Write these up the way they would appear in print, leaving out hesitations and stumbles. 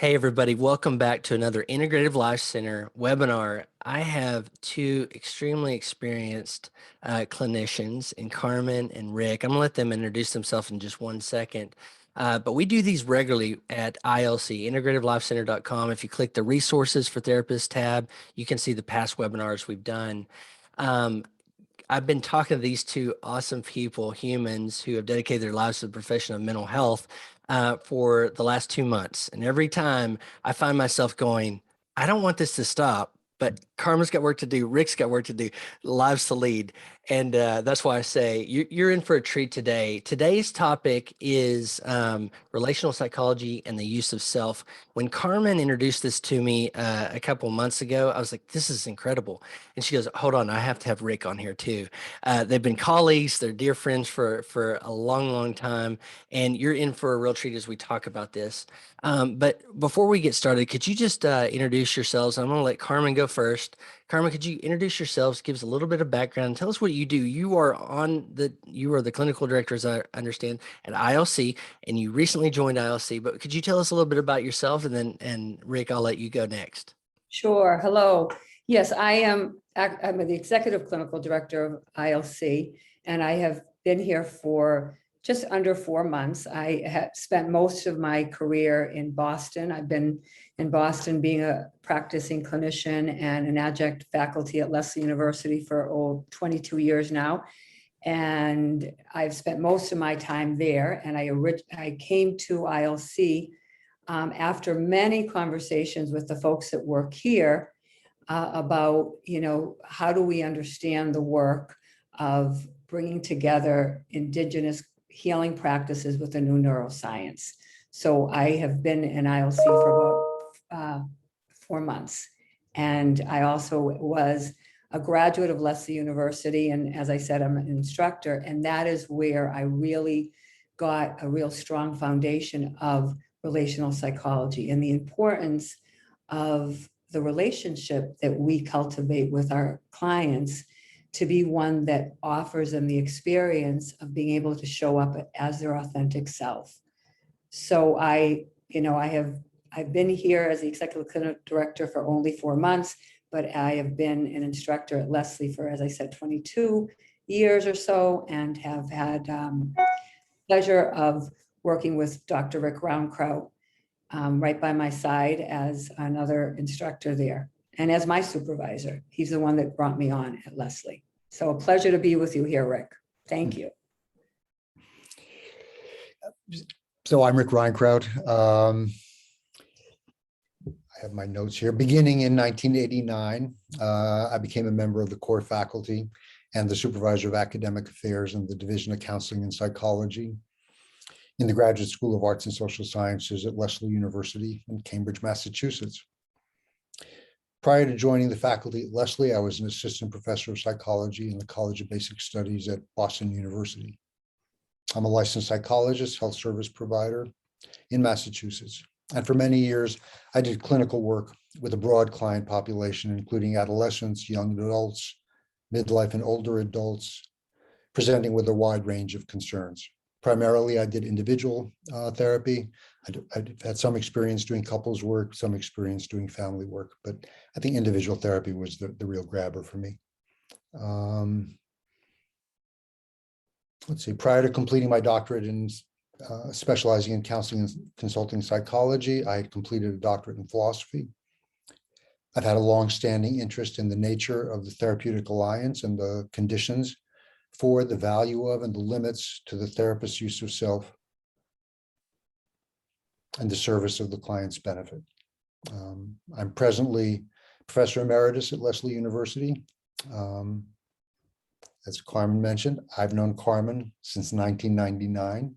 Hey, everybody, welcome back to another Integrative Life Center webinar. I have two extremely experienced clinicians in Carmen and Rick. I'm going to let them introduce themselves in just one second. But we do these regularly at ILC, integrativelifecenter.com. If you click the resources for therapists tab, you can see the past webinars we've done. I've been talking to these two awesome people, humans who have dedicated their lives to the profession of mental health for the last 2 months. And every time I find myself going, I don't want this to stop, but Carmen's got work to do. Rick's got work to do, lives to lead. And that's why I say you're in for a treat today. Today's topic is relational psychology and the use of self. When Carmen introduced this to me a couple months ago, I was like, this is incredible. And she goes, hold on, I have to have Rick on here too. They've been colleagues, they're dear friends for a long, long time. And you're in for a real treat as we talk about this. But before we get started, could you just introduce yourselves? I'm going to let Carmen go first. Carmen, could you introduce yourselves, give us a little bit of background, tell us what you do. You are the clinical director, as I understand, at ILC, and you recently joined ILC, but could you tell us a little bit about yourself, and Rick, I'll let you go next. Sure. Hello. Yes, I'm the executive clinical director of ILC, and I have been here for just under 4 months. I have spent most of my career in Boston. I've been in Boston being a practicing clinician and an adjunct faculty at Lesley University for 22 years now. And I've spent most of my time there. And I came to ILC after many conversations with the folks that work here about, how do we understand the work of bringing together Indigenous healing practices with a new neuroscience. So I have been in ILC for about 4 months. And I also was a graduate of Lesley University. And as I said, I'm an instructor. And that is where I really got a real strong foundation of relational psychology and the importance of the relationship that we cultivate with our clients to be one that offers them the experience of being able to show up as their authentic self. So I've been here as the executive clinical director for only 4 months, but I have been an instructor at Lesley for, as I said, 22 years or so, and have had pleasure of working with Dr. Rick Reinkraut right by my side as another instructor there and as my supervisor. He's the one that brought me on at Lesley. So a pleasure to be with you here, Rick. Thank you. So I'm Rick Reinkraut. I have my notes here. Beginning in 1989, I became a member of the core faculty and the supervisor of academic affairs in the Division of Counseling and Psychology in the Graduate School of Arts and Social Sciences at Lesley University in Cambridge, Massachusetts. Prior to joining the faculty at Lesley, I was an assistant professor of psychology in the College of Basic Studies at Boston University. I'm a licensed psychologist, health service provider in Massachusetts. And for many years, I did clinical work with a broad client population, including adolescents, young adults, midlife and older adults, presenting with a wide range of concerns. Primarily, I did individual therapy. I've had some experience doing couples work, some experience doing family work, but I think individual therapy was the real grabber for me. Let's see, prior to completing my doctorate in specializing in counseling and consulting psychology, I had completed a doctorate in philosophy. I've had a long-standing interest in the nature of the therapeutic alliance and the conditions for, the value of, and the limits to the therapist's use of self and the service of the client's benefit. I'm presently professor emeritus at Lesley University. As Carmen mentioned, I've known Carmen since 1999.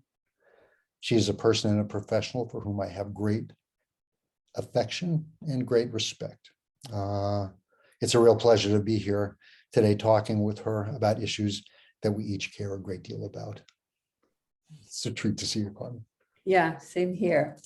She is a person and a professional for whom I have great affection and great respect. It's a real pleasure to be here today talking with her about issues that we each care a great deal about. It's a treat to see you, Carmen. Yeah, same here.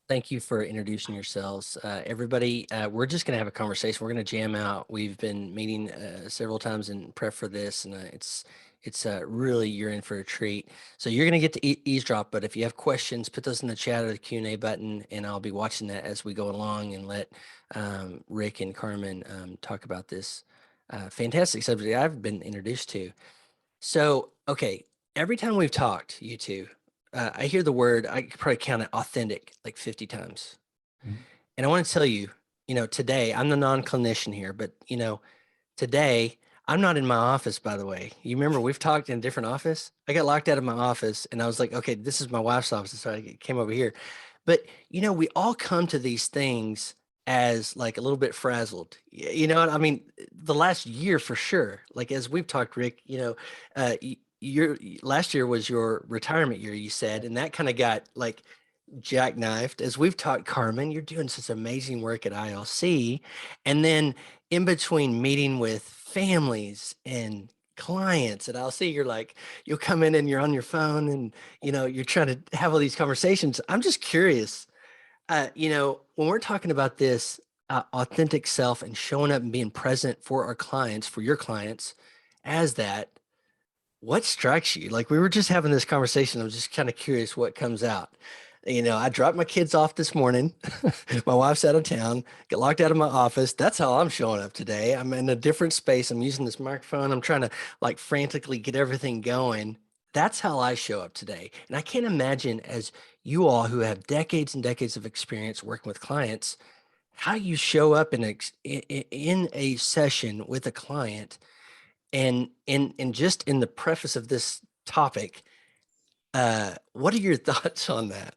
Thank you for introducing yourselves. Everybody, we're just going to have a conversation. We're going to jam out. We've been meeting several times in prep for this, and it's It's really, you're in for a treat. So you're going to get to eavesdrop, but if you have questions, put those in the chat or the Q&A button, and I'll be watching that as we go along and let Rick and Carmen talk about this fantastic subject I've been introduced to. So, okay, every time we've talked, you two, I hear the word, I could probably count it authentic like 50 times. Mhm. And I want to tell you, today, I'm the non-clinician here, but, today, I'm not in my office, by the way. You remember we've talked in a different office? I got locked out of my office and I was like, okay, this is my wife's office. So I came over here. But, we all come to these things as like a little bit frazzled. You know what I mean? The last year for sure. Like as we've talked, Rick, your last year was your retirement year, you said, and that kind of got like jackknifed. As we've talked, Carmen, you're doing such amazing work at ILC. And then in between meeting with families and clients at ILC, you're like, you'll come in and you're on your phone and, you're trying to have all these conversations. I'm just curious, when we're talking about this authentic self and showing up and being present for our clients, for your clients as that, what strikes you? Like we were just having this conversation. I'm just kind of curious what comes out. I dropped my kids off this morning. My wife's out of town, get locked out of my office. That's how I'm showing up today. I'm in a different space. I'm using this microphone. I'm trying to like frantically get everything going. That's how I show up today. And I can't imagine, as you all who have decades and decades of experience working with clients, how you show up in a session with a client. And just in the preface of this topic, what are your thoughts on that?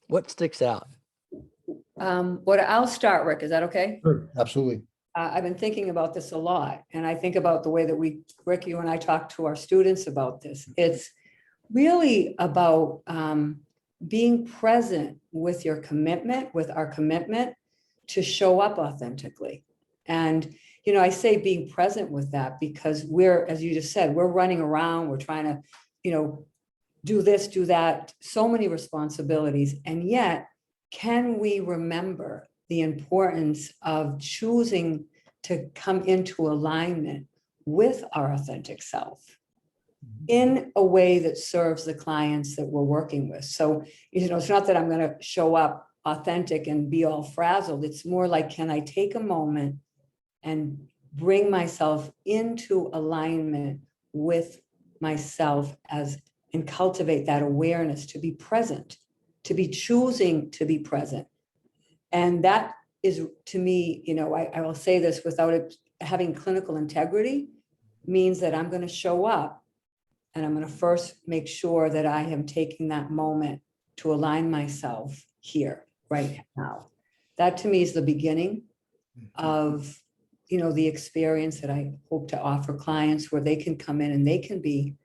What sticks out? What I'll start, Rick, is that okay? Sure, absolutely. I've been thinking about this a lot, and I think about the way that Rick, you and I talk to our students about this. It's really about being present with your commitment, with our commitment to show up authentically. And, I say being present with that because we're, as you just said, we're running around, we're trying to, do this, do that, so many responsibilities. And yet, can we remember the importance of choosing to come into alignment with our authentic self in a way that serves the clients that we're working with? So, it's not that I'm going to show up authentic and be all frazzled. It's more like, can I take a moment and bring myself into alignment with myself and cultivate that awareness to be present, to be choosing to be present. And that is, to me, I will say this without it having clinical integrity, means that I'm going to show up and I'm going to first make sure that I am taking that moment to align myself here, right now. That to me is the beginning of, the experience that I hope to offer clients, where they can come in and they can be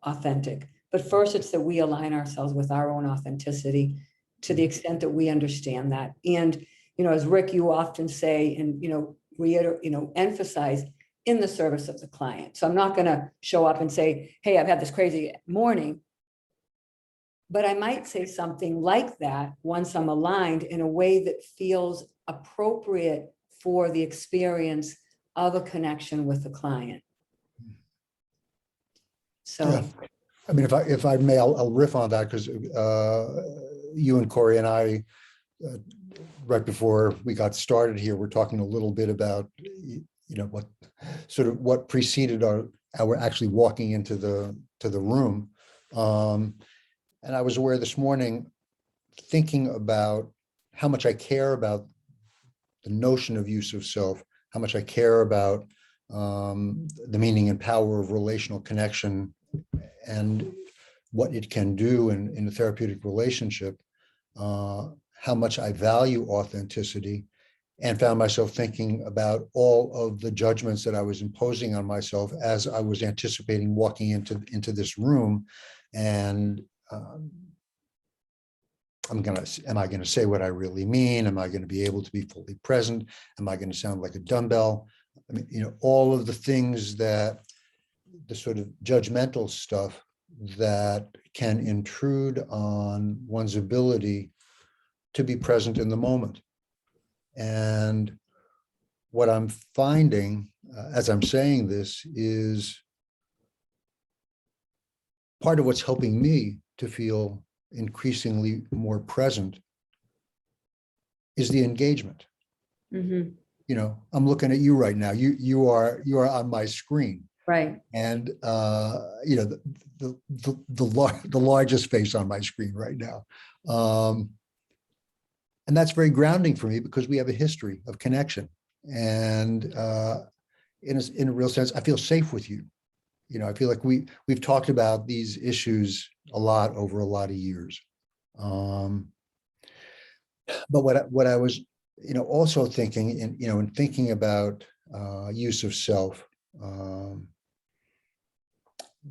authentic. But first, it's that we align ourselves with our own authenticity to the extent that we understand that. And, as Rick, you often say, and, reiterate, emphasize, in the service of the client. So I'm not going to show up and say, hey, I've had this crazy morning. But I might say something like that once I'm aligned in a way that feels appropriate for the experience of a connection with the client. So. Yeah. I mean, if I may, I'll riff on that because you and Corey and I, right before we got started here, we're talking a little bit about, what preceded our actually walking into the room. And I was aware this morning, thinking about how much I care about the notion of use of self, how much I care about the meaning and power of relational connection and what it can do in a therapeutic relationship, how much I value authenticity, and found myself thinking about all of the judgments that I was imposing on myself as I was anticipating walking into this room. And am I going to say what I really mean? Am I going to be able to be fully present? Am I going to sound like a dumbbell? I mean, all of the things that the sort of judgmental stuff that can intrude on one's ability to be present in the moment. And what I'm finding as I'm saying this is part of what's helping me to feel increasingly more present is the engagement. Mhm. You know, I'm looking at you right now. You are on my screen, Right. and you know, the largest face on my screen right now. And that's very grounding for me because we have a history of connection. And in a real sense, I feel safe with you. You know, I feel like we've talked about these issues a lot over a lot of years. But what I was, you know, also thinking, and you know, in thinking about use of self, um,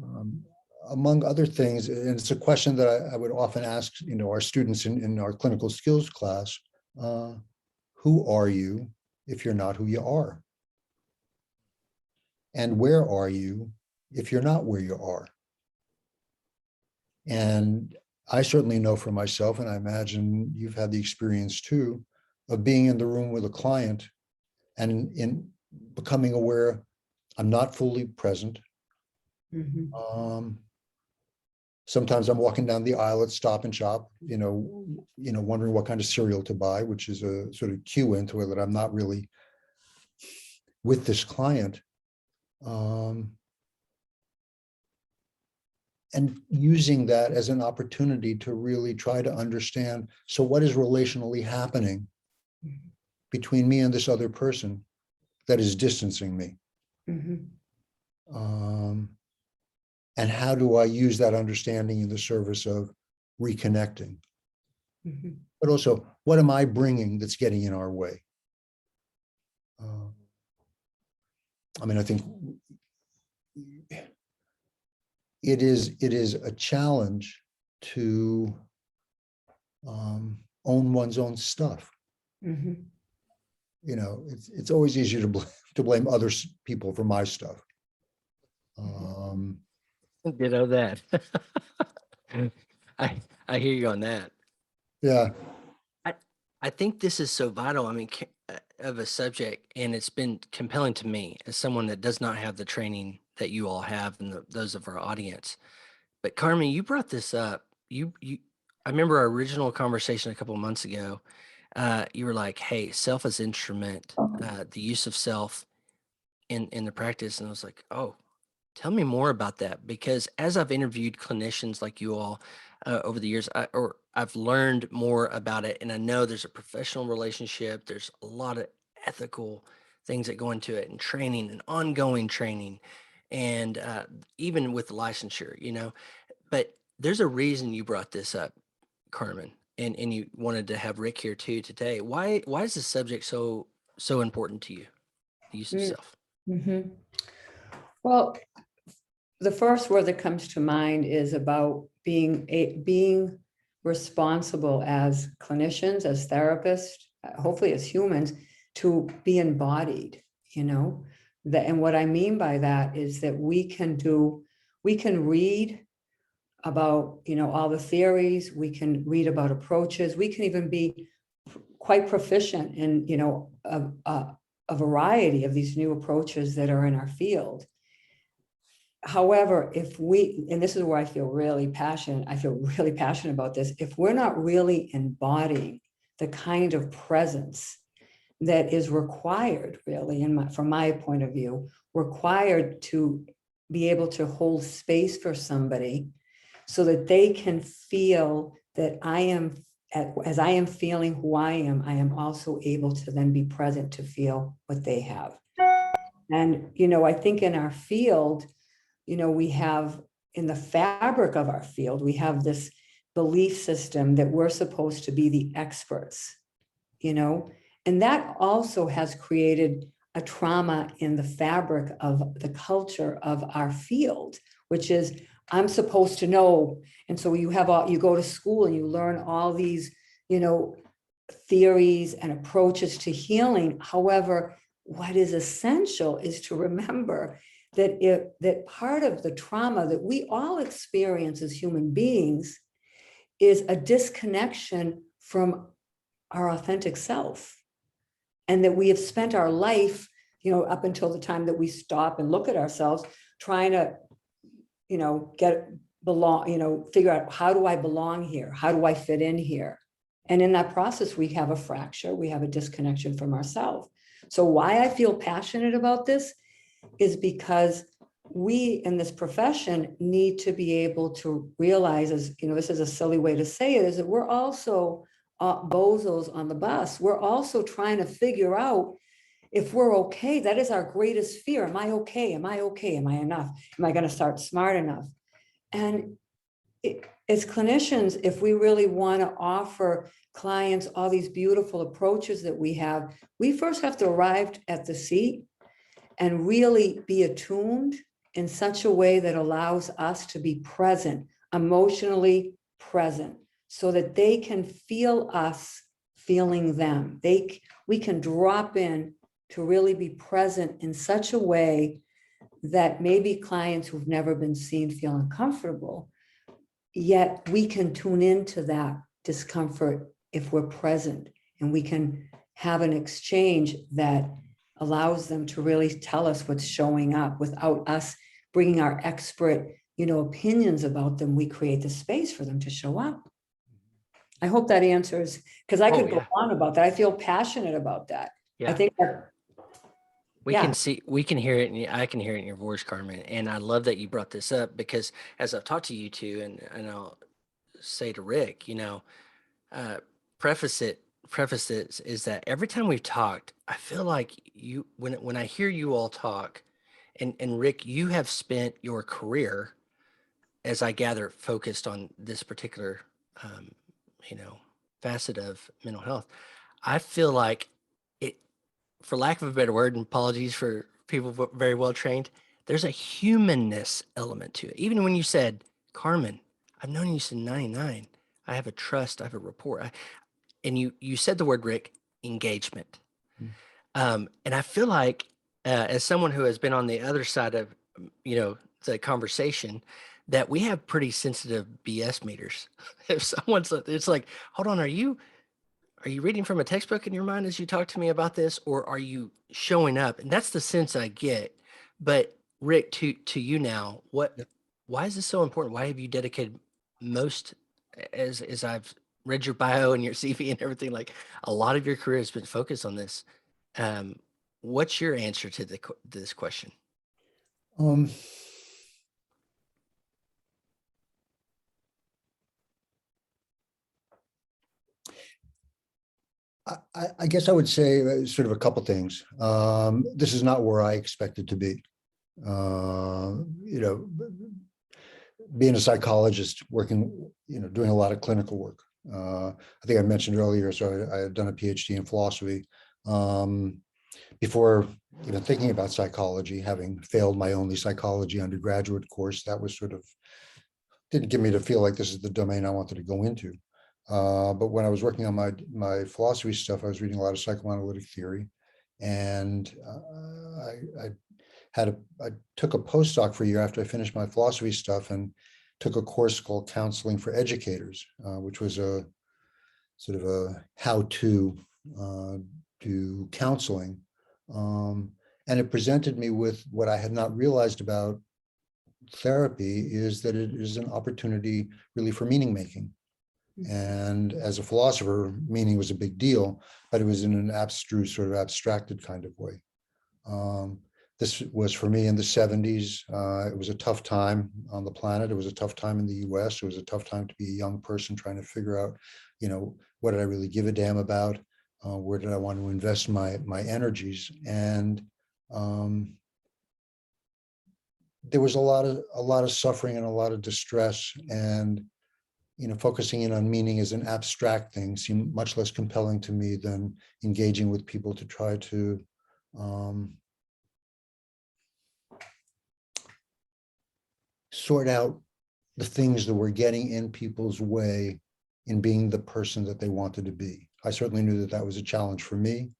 um, among other things, and it's a question that I would often ask, you know, our students in our clinical skills class: who are you if you're not who you are? And where are you if you're not where you are? And I certainly know for myself, and I imagine you've had the experience too, of being in the room with a client and in becoming aware I'm not fully present. Mhm. Sometimes I'm walking down the aisle at Stop and Shop, you know, wondering what kind of cereal to buy, which is a sort of cue into it that I'm not really with this client. And using that as an opportunity to really try to understand, so what is relationally happening between me and this other person that is distancing me? Mhm. And how do I use that understanding in the service of reconnecting? Mhm. But also, what am I bringing that's getting in our way? I mean, I think it is a challenge to own one's own stuff. Mhm. You know, it's always easier to blame other people for my stuff. Ditto that. I hear you on that. Yeah, I I think this is so vital. I mean, of a subject, and it's been compelling to me as someone that does not have the training that you all have, and those of our audience. But Carmen, you brought this up. I remember our original conversation a couple of months ago. You were like, "Hey, self as instrument, the use of self in the practice," and I was like, "Oh, tell me more about that," because as I've interviewed clinicians like you all over the years, I've learned more about it, and I know there's a professional relationship. There's a lot of ethical things that go into it, and training, and ongoing training, and even with licensure, you know. But there's a reason you brought this up, Carmen, and you wanted to have Rick here too today. Why is this subject so important to you? The use of self. Mhm. Well, the first word that comes to mind is about being responsible as clinicians, as therapists, hopefully as humans, to be embodied, you know. And what I mean by that is that we can read about, you know, all the theories, we can read about approaches, we can even be quite proficient in, you know, a variety of these new approaches that are in our field. However, and this is where I feel really passionate about this, if we're not really embodying the kind of presence that is required, really, from my point of view, required to be able to hold space for somebody so that they can feel that as I am feeling who I am also able to then be present to feel what they have. And, you know, I think in our field, you know, we have in the fabric of our field, we have this belief system that we're supposed to be the experts, you know, and that also has created a trauma in the fabric of the culture of our field, which is I'm supposed to know. And so you go to school and you learn all these, you know, theories and approaches to healing. However, what is essential is to remember that part of the trauma that we all experience as human beings is a disconnection from our authentic self. And that we have spent our life, you know, up until the time that we stop and look at ourselves, trying to, you know, figure out, how do I belong here? How do I fit in here? And in that process, we have a fracture, we have a disconnection from ourselves. So why I feel passionate about this is because we in this profession need to be able to realize, as this is a silly way to say it, is that we're also bozos on the bus. We're also trying to figure out if we're okay. That is our greatest fear. Am I okay? Am I okay? Am I enough? Am I going to start smart enough? And as clinicians, if we really want to offer clients all these beautiful approaches that we have, we first have to arrive at the seat and really be attuned in such a way that allows us to be present, emotionally present, so that they can feel us feeling them. We can drop in to really be present in such a way that maybe clients who've never been seen feel uncomfortable, yet we can tune into that discomfort if we're present, and we can have an exchange that allows them to really tell us what's showing up without us bringing our expert, opinions about them. We create the space for them to show up. I hope that answers, because I could go on about that. I feel passionate about that. Yeah. I think that, we can hear it, and I can hear it in your voice, Carmen. And I love that you brought this up, because as I've talked to you two, and I'll say to Rick, preface it is that every time we've talked, I feel like when I hear you all talk, and Rick, you have spent your career, as I gather, focused on this particular, facet of mental health. I feel like it, for lack of a better word, and apologies for people very well trained, there's a humanness element to it. Even when you said, Carmen, I've known you since 99. I have a trust, I have a rapport. And you said the word, Rick, engagement. And I feel like, as someone who has been on the other side of, the conversation, that we have pretty sensitive BS meters. If someone's, it's like, hold on, are you reading from a textbook in your mind as you talk to me about this, or are you showing up? And that's the sense I get. But Rick, to you now, why is this so important? Why have you dedicated most, as I've read your bio and your CV and everything, like a lot of your career has been focused on this. What's your answer to this question? I guess I would say sort of a couple things. This is not where I expected to be. Being a psychologist, working, doing a lot of clinical work. I think I mentioned earlier, so I had done a PhD in philosophy. Before even thinking about psychology, having failed my only psychology undergraduate course, that was sort of, didn't give me to feel like this is the domain I wanted to go into. But when I was working on my philosophy stuff, I was reading a lot of psychoanalytic theory, and I took a postdoc for a year after I finished my philosophy stuff, and took a course called Counseling for Educators, which was a sort of a how-to do counseling. And it presented me with what I had not realized about therapy, is that it is an opportunity really for meaning making. And as a philosopher, meaning was a big deal, but it was in an abstruse, sort of abstracted kind of way. This was for me in the 70s. It was a tough time on the planet. It was a tough time in the US. It was a tough time to be a young person trying to figure out, what did I really give a damn about? Where did I want to invest my energies? And there was a lot of suffering and a lot of distress, and focusing in on meaning as an abstract thing seemed much less compelling to me than engaging with people to try to sort out the things that were getting in people's way in being the person that they wanted to be. I certainly knew that was a challenge for me,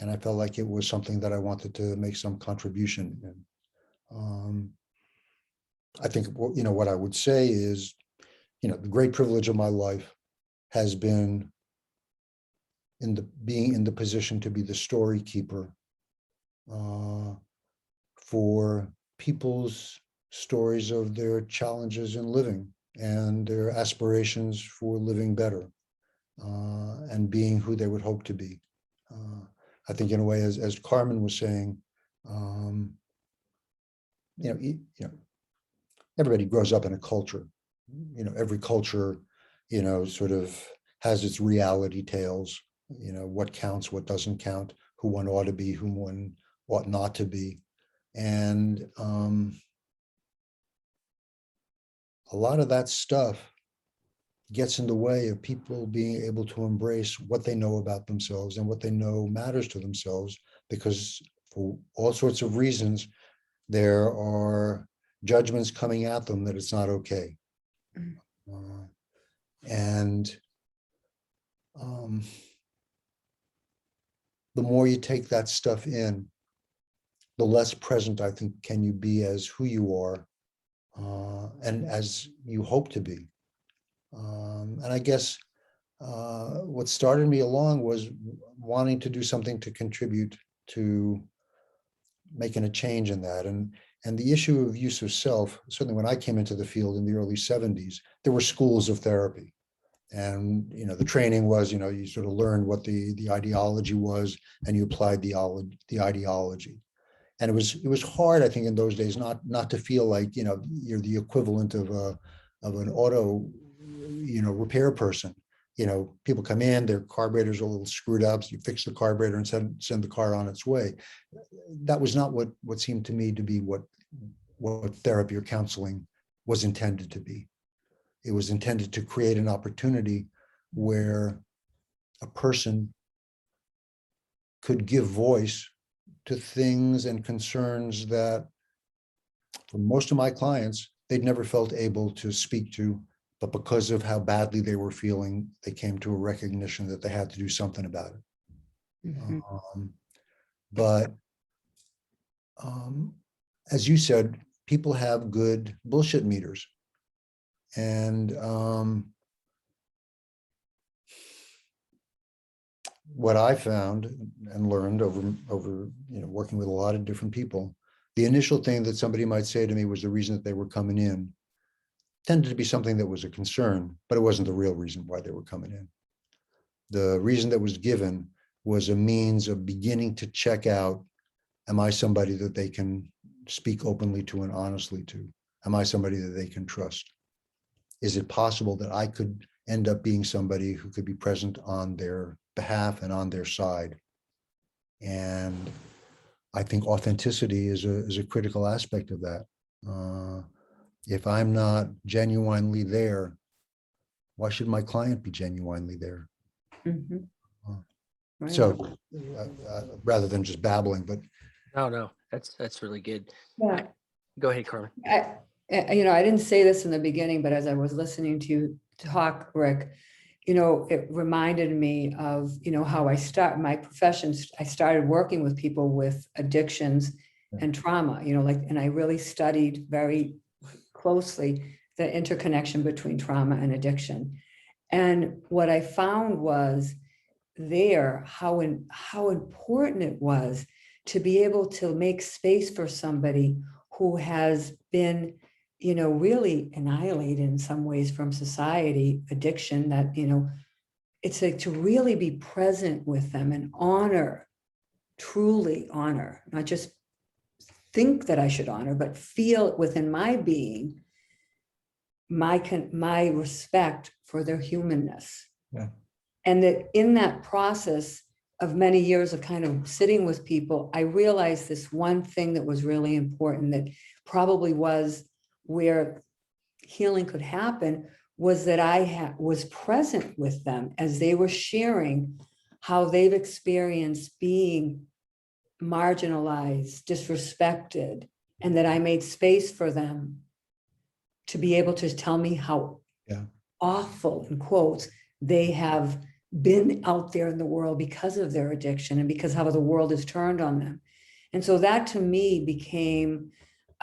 and I felt like it was something that I wanted to make some contribution in. I think, what I would say is, the great privilege of my life has been being in the position to be the story keeper for people's stories of their challenges in living and their aspirations for living better and being who they would hope to be. I think in a way, as Carmen was saying, everybody grows up in a culture. Every culture, sort of has its reality tales, what counts, what doesn't count, who one ought to be, who one ought not to be. And a lot of that stuff gets in the way of people being able to embrace what they know about themselves and what they know matters to themselves, because for all sorts of reasons, there are judgments coming at them that it's not okay. And the more you take that stuff in, the less present, I think, can you be as who you are and as you hope to be. And I guess what started me along was wanting to do something to contribute to making a change in that. And the issue of use of self, certainly when I came into the field in the early 70s, there were schools of therapy. And the training was, you sort of learned what the ideology was, and you applied the ideology. And it was hard, I think, in those days, not to feel like you're the equivalent of an auto repair person. People come in, their carburetor's a little screwed up, so you fix the carburetor and send the car on its way. That was not what seemed to me to be what therapy or counseling was intended to be. It was intended to create an opportunity where a person could give voice to things and concerns that, for most of my clients, they'd never felt able to speak to, but because of how badly they were feeling, they came to a recognition that they had to do something about it. Mhm. But as you said, people have good bullshit meters. And what I found and learned over working with a lot of different people, the initial thing that somebody might say to me was the reason that they were coming in tended to be something that was a concern, but it wasn't the real reason why they were coming in. The reason that was given was a means of beginning to check out, am I somebody that they can speak openly to and honestly to? Am I somebody that they can trust? Is it possible that I could end up being somebody who could be present on their behalf and on their side? And I think authenticity is a critical aspect of that. If I'm not genuinely there, why should my client be genuinely there? Mhm. Right. So rather than just babbling, but No, that's really good. Yeah. Go ahead, Carmen. I didn't say this in the beginning, but as I was listening to you talk, Rick, it reminded me of, how my profession, I started working with people with addictions and trauma, and I really studied very closely the interconnection between trauma and addiction. And what I found was how important it was to be able to make space for somebody who has been, really annihilated in some ways from society, addiction, that, it's like to really be present with them and truly honor, not just think that I should honor, but feel within my being, my respect for their humanness. Yeah. And that in that process of many years of kind of sitting with people, I realized this one thing that was really important, that probably was where healing could happen, was that I was present with them as they were sharing how they've experienced being marginalized, disrespected, and that I made space for them to be able to tell me how awful, in quotes, they have been out there in the world because of their addiction and because how the world is turned on them. And so that to me became,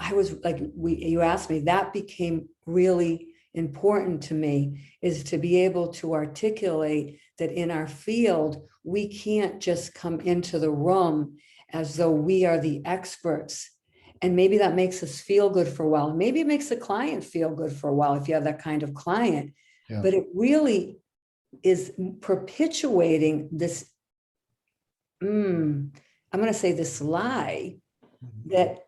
you asked me, that became really important to me, is to be able to articulate that in our field, we can't just come into the room as though we are the experts And maybe that makes us feel good for a while. Maybe it makes the client feel good for a while if you have that kind of client. Yeah. But it really is perpetuating this, I'm going to say this lie that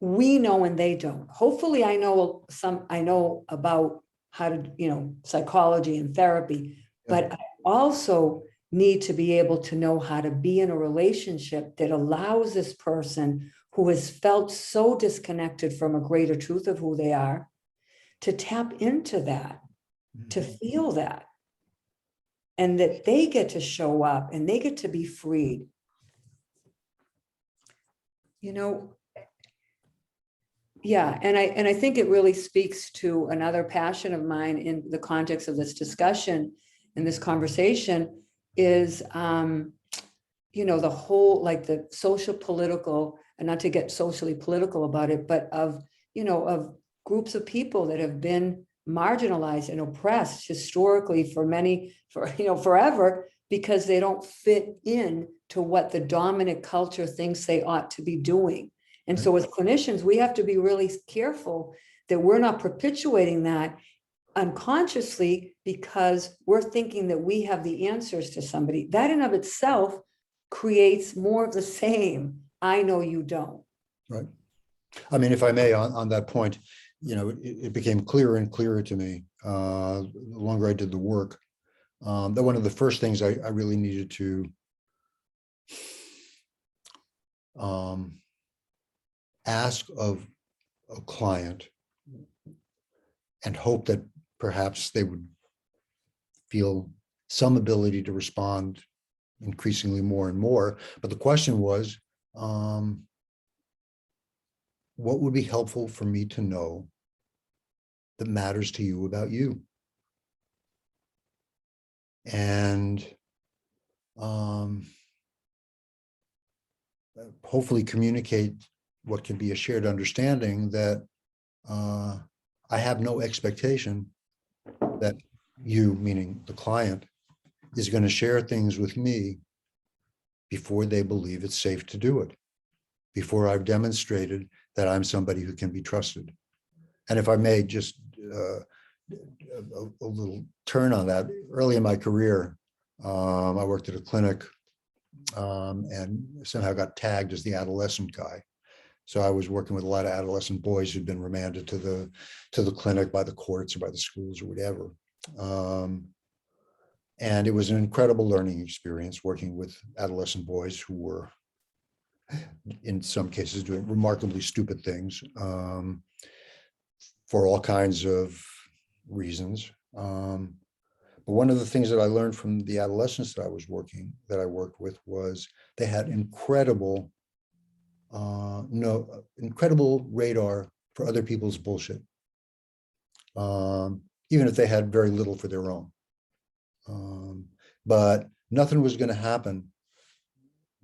we know and they don't. Hopefully I know about how to, psychology and therapy, but I also need to be able to know how to be in a relationship that allows this person who has felt so disconnected from a greater truth of who they are to tap into that, to feel that, and that they get to show up and they get to be freed. Yeah, and I think it really speaks to another passion of mine in the context of this discussion and this conversation is, the whole, like the social political, and not to get socially political about it, but of groups of people that have been marginalized and oppressed historically forever, because they don't fit in to what the dominant culture thinks they ought to be doing. And so as clinicians, we have to be really careful that we're not perpetuating that unconsciously because we're thinking that we have the answers to somebody. That in of itself creates more of the same. I know you don't. Right. I mean, if I may, on that point, it became clearer and clearer to me the longer I did the work, that one of the first things I really needed to ask of a client and hope that perhaps they would feel some ability to respond increasingly more and more. But the question was, what would be helpful for me to know that matters to you about you? And hopefully communicate what can be a shared understanding that I have no expectation that you, meaning the client, is going to share things with me before they believe it's safe to do it, before I've demonstrated that I'm somebody who can be trusted. And if I may just a little turn on that, early in my career, I worked at a clinic and somehow got tagged as the adolescent guy. So I was working with a lot of adolescent boys who'd been remanded to the clinic by the courts or by the schools or whatever. And it was an incredible learning experience working with adolescent boys who were, in some cases, doing remarkably stupid things for all kinds of reasons. But one of the things that I learned from the adolescents that I worked with was they had incredible radar for other people's bullshit, even if they had very little for their own. But nothing was going to happen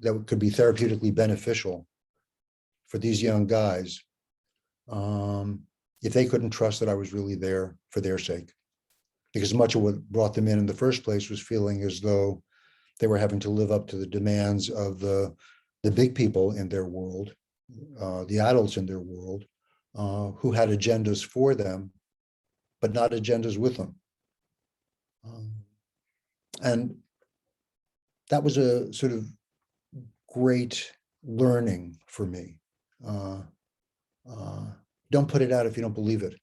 that could be therapeutically beneficial for these young guys if they couldn't trust that I was really there for their sake. Because much of what brought them in the first place was feeling as though they were having to live up to the demands of the big people in their world, the adults in their world, who had agendas for them, but not agendas with them. And that was a sort of great learning for me. Don't put it out if you don't believe it.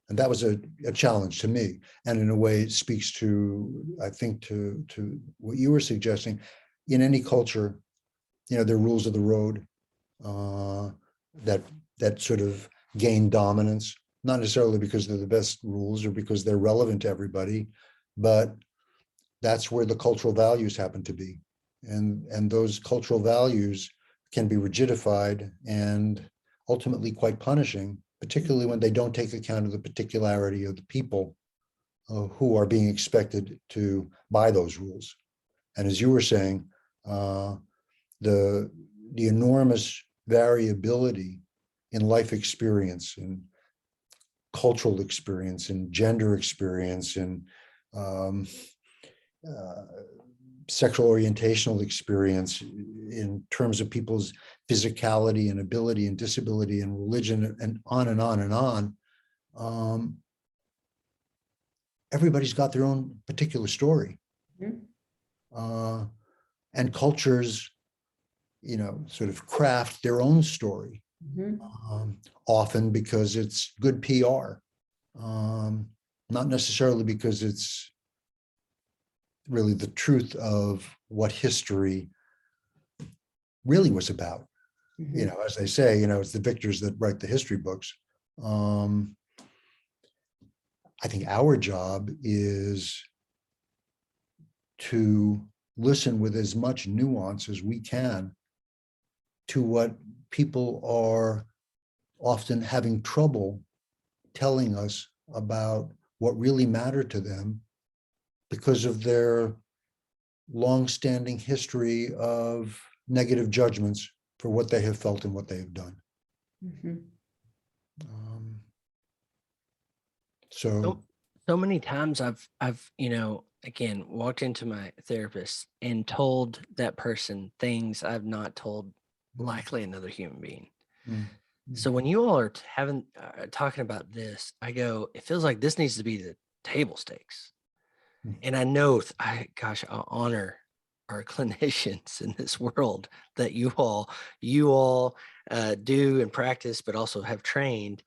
And that was a challenge to me. And in a way, it speaks to, I think, to what you were suggesting. In any culture, there are rules of the road that sort of gain dominance, not necessarily because they're the best rules or because they're relevant to everybody, but that's where the cultural values happen to be. And those cultural values can be rigidified and ultimately quite punishing, particularly when they don't take account of the particularity of the people who are being expected to buy those rules. And as you were saying, the enormous variability in life experience, in cultural experience, in gender experience, in sexual orientational experience, in terms of people's physicality and ability and disability and religion, and on and on and on. Everybody's got their own particular story. And cultures, sort of craft their own story, often because it's good PR, not necessarily because it's really the truth of what history really was about. As they say, it's the victors that write the history books. I think our job is to listen with as much nuance as we can to what people are often having trouble telling us about what really mattered to them because of their long-standing history of negative judgments for what they have felt and what they have done. So many times I've again walked into my therapist and told that person things I've not told likely another human being. So when you all are talking about this, I go, it feels like this needs to be the table stakes. And I know, I honor our clinicians in this world that you all do and practice, but also have trained.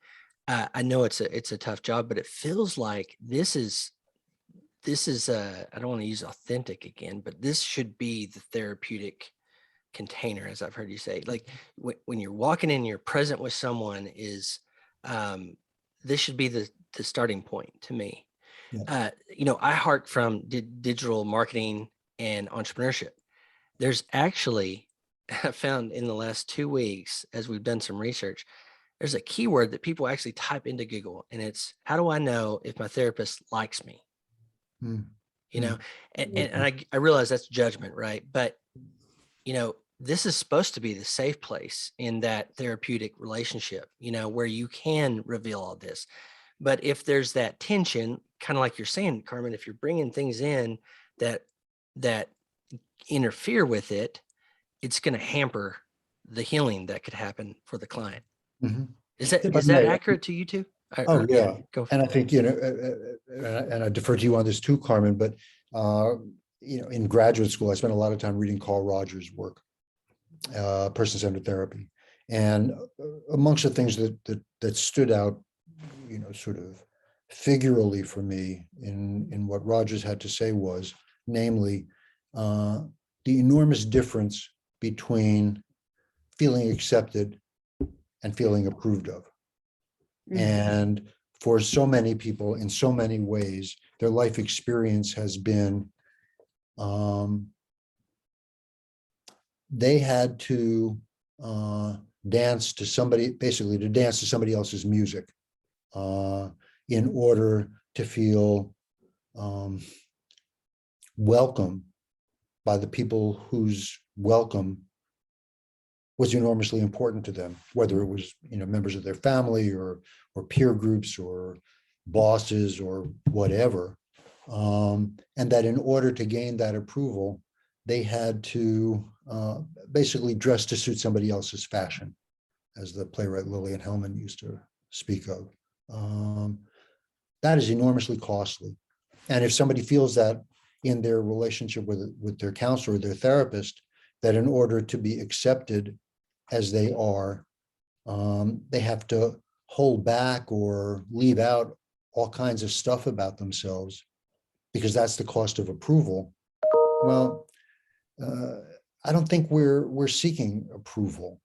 I know it's a tough job, but it feels like this is I don't want to use authentic again, but this should be the therapeutic container, as I've heard you say. Like when you're walking in, you're present with someone, is this should be the starting point to me. Yeah. I hark from digital marketing and entrepreneurship. There's actually, I found in the last 2 weeks, as we've done some research, there's a keyword that people actually type into Google, and it's, how do I know if my therapist likes me? And I realize that's judgment, right? But, this is supposed to be the safe place in that therapeutic relationship, where you can reveal all this. But if there's that tension, kind of like you're saying, Carmen, if you're bringing things in that interfere with it, it's going to hamper the healing that could happen for the client. Is that accurate to you too? Oh, yeah. Go and I think, and I defer to you on this too, Carmen, but, in graduate school, I spent a lot of time reading Carl Rogers' work, person-centered therapy. And amongst the things that stood out, sort of figuratively for me in what Rogers had to say was, namely, the enormous difference between feeling accepted and feeling approved of. And for so many people, in so many ways, their life experience has been, they had to dance to somebody else's music in order to feel welcome by the people whose welcome was enormously important to them, whether it was members of their family or peer groups or bosses or whatever, and that in order to gain that approval, they had to basically dress to suit somebody else's fashion, as the playwright Lillian Hellman used to speak of. That is enormously costly, and if somebody feels that in their relationship with their counselor or their therapist, that in order to be accepted as they are, they have to hold back or leave out all kinds of stuff about themselves because that's the cost of approval. Well, I don't think we're seeking approval.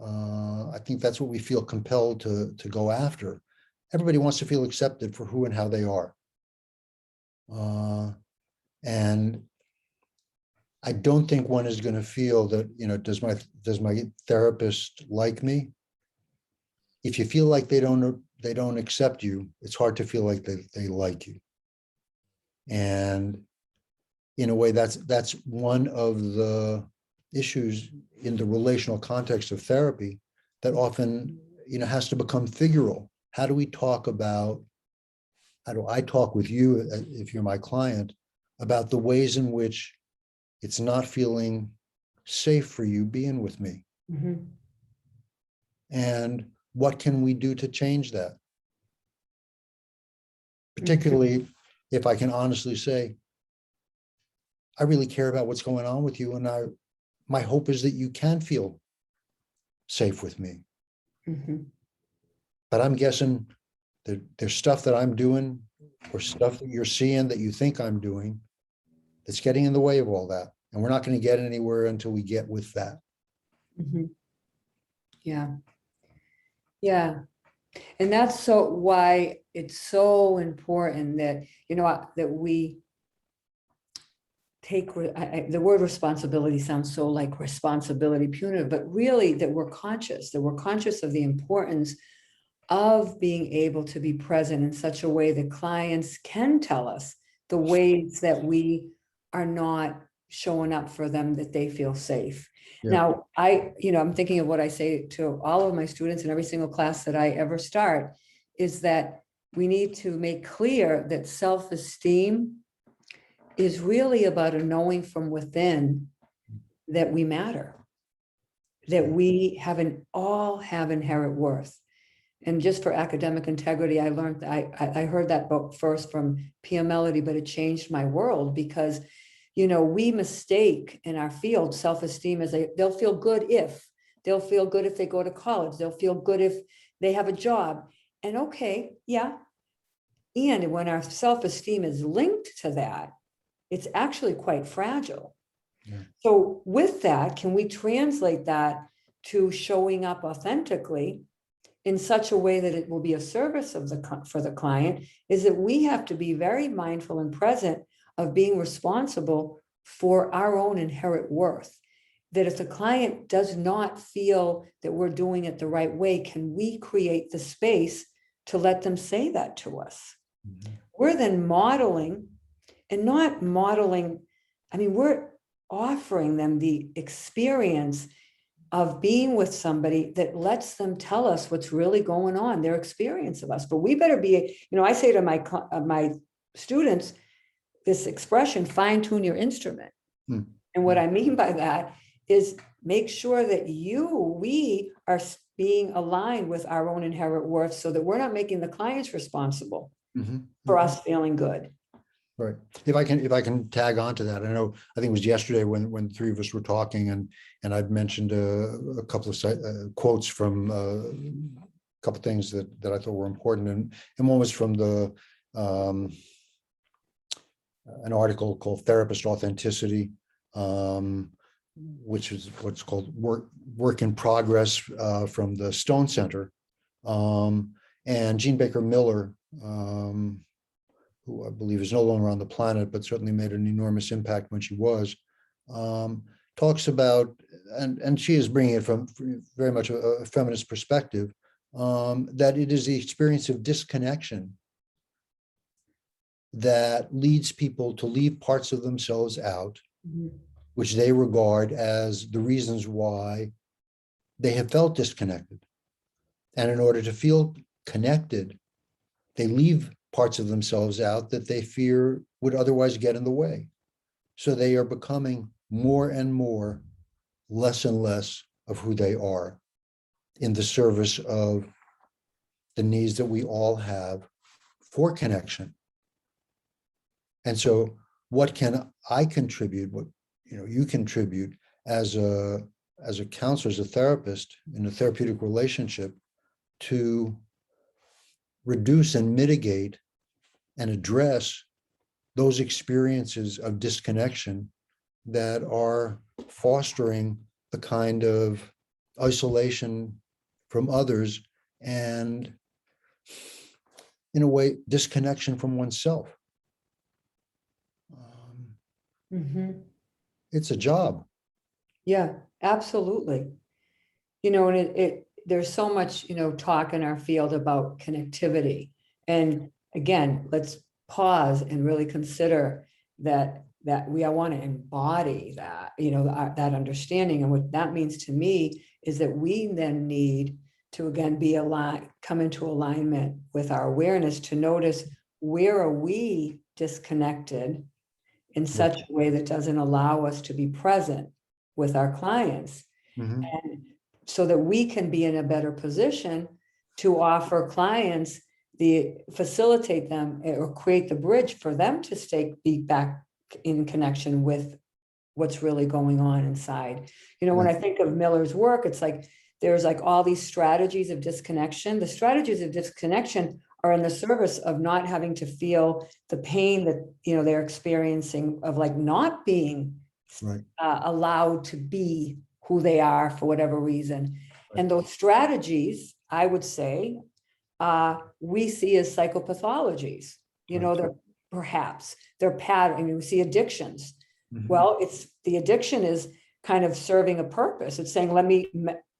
I think that's what we feel compelled to go after. Everybody wants to feel accepted for who and how they are. And I don't think one is going to feel that, does my therapist like me? If you feel like they don't accept you, it's hard to feel like they like you. And in a way, that's one of the issues in the relational context of therapy that often, has to become figural. How do I talk with you, if you're my client, about the ways in which it's not feeling safe for you being with me. Mhm. And what can we do to change that? Particularly if I can honestly say, I really care about what's going on with you. And my hope is that you can feel safe with me. Mhm. But I'm guessing that there's stuff that I'm doing or stuff that you're seeing that you think I'm doing that's getting in the way of all that. And we're not going to get anywhere until we get with that. Mhm. Yeah. Yeah. And that's so why it's so important that, that we take, the word responsibility sounds so like responsibility punitive, but really that we're conscious of the importance of being able to be present in such a way that clients can tell us the ways that we are not showing up for them, that they feel safe. Yeah. Now, I'm thinking of what I say to all of my students in every single class that I ever start, is that we need to make clear that self-esteem is really about a knowing from within that we matter, that we all have inherent worth. And just for academic integrity, I learned, I heard that book first from Pia Melody, but it changed my world because, we mistake in our field self-esteem as they'll feel good if they go to college, they'll feel good if they have a job. And okay, yeah. And when our self-esteem is linked to that, it's actually quite fragile. Yeah. So with that, can we translate that to showing up authentically in such a way that it will be a service for the client, is that we have to be very mindful and present of being responsible for our own inherent worth. That if the client does not feel that we're doing it the right way, can we create the space to let them say that to us? Mhm. We're then modeling, and not modeling, we're offering them the experience of being with somebody that lets them tell us what's really going on, their experience of us. But we better be, I say to my students, this expression, fine tune your instrument. Hmm. And what I mean by that is make sure that we are being aligned with our own inherent worth so that we're not making the clients responsible Mhm. for us feeling good. Right. If I can tag on to that, I think it was yesterday when the three of us were talking, and I'd mentioned a couple of quotes from a couple of things that I thought were important, and one was from an article called Therapist Authenticity, which is what's called work in progress from the Stone Center, and Jean Baker Miller, who I believe is no longer on the planet, but certainly made an enormous impact when she was, talks about, and she is bringing it from very much a feminist perspective, that it is the experience of disconnection that leads people to leave parts of themselves out, Mhm. which they regard as the reasons why they have felt disconnected. And in order to feel connected, they leave parts of themselves out that they fear would otherwise get in the way. So they are becoming more and more, less and less of who they are in the service of the needs that we all have for connection. And so what can I contribute, what you contribute as a counselor, as a therapist in a therapeutic relationship, to reduce and mitigate and address those experiences of disconnection that are fostering the kind of isolation from others and, in a way, disconnection from oneself. Mhm. It's a job. Yeah, absolutely. And there's so much, talk in our field about connectivity. And again, let's pause and really consider that we all want to embody that, that understanding. And what that means to me is that we then need to, again, come into alignment with our awareness to notice, where are we disconnected in such a way that doesn't allow us to be present with our clients. Mhm. And so that we can be in a better position to offer clients facilitate them or create the bridge for them to be back in connection with what's really going on inside. When I think of Miller's work, it's like there's like all these strategies of disconnection. The strategies of disconnection are in the service of not having to feel the pain that they're experiencing of like not being Right. allowed to be who they are for whatever reason. Right. And those strategies, I would say, we see as psychopathologies. They're pattern. I mean, we see addictions. Mhm. Well, the addiction is kind of serving a purpose. It's saying, let me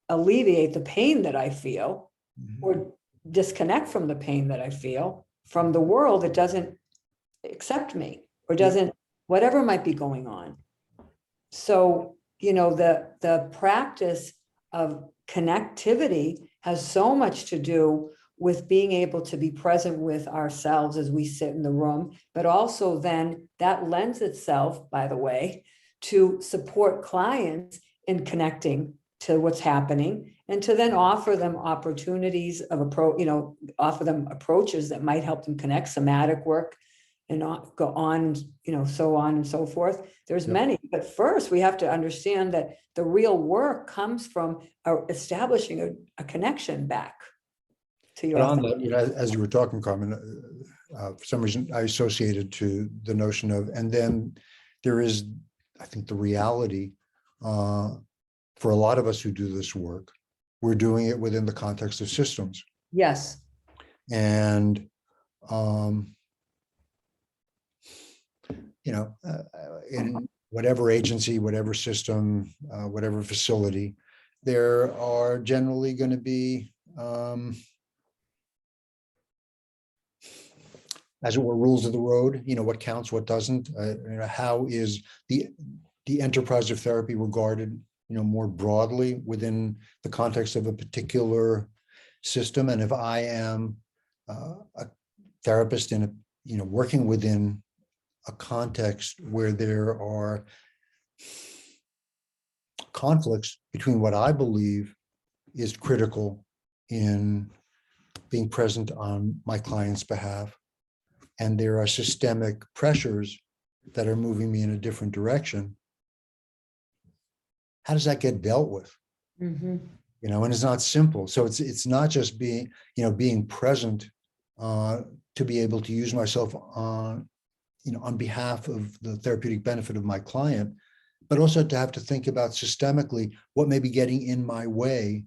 alleviate the pain that I feel, Mhm. or disconnect from the pain that I feel from the world that doesn't accept me or doesn't, whatever might be going on. So, the practice of connectivity has so much to do with being able to be present with ourselves as we sit in the room, but also then that lends itself, by the way, to support clients in connecting to what's happening and to then offer them opportunities of offer them approaches that might help them connect, somatic work, and not go on, so on and so forth. There's Yep. many, but first we have to understand that the real work comes from establishing a connection back to your But on authentic. that, as you were talking, Carmen, for some reason I associated to the notion of, and then there is, I think, the reality for a lot of us who do this work, we're doing it within the context of systems. Yes. And, in whatever agency, whatever system, whatever facility, there are generally going to be, as it were, rules of the road, what counts, what doesn't, how is the enterprise of therapy regarded, more broadly within the context of a particular system. And if I am a therapist in working within a context where there are conflicts between what I believe is critical in being present on my client's behalf, and there are systemic pressures that are moving me in a different direction, how does that get dealt with? Mm-hmm. And it's not simple. So it's not just being present to be able to use myself on behalf of the therapeutic benefit of my client, but also to have to think about systemically what may be getting in my way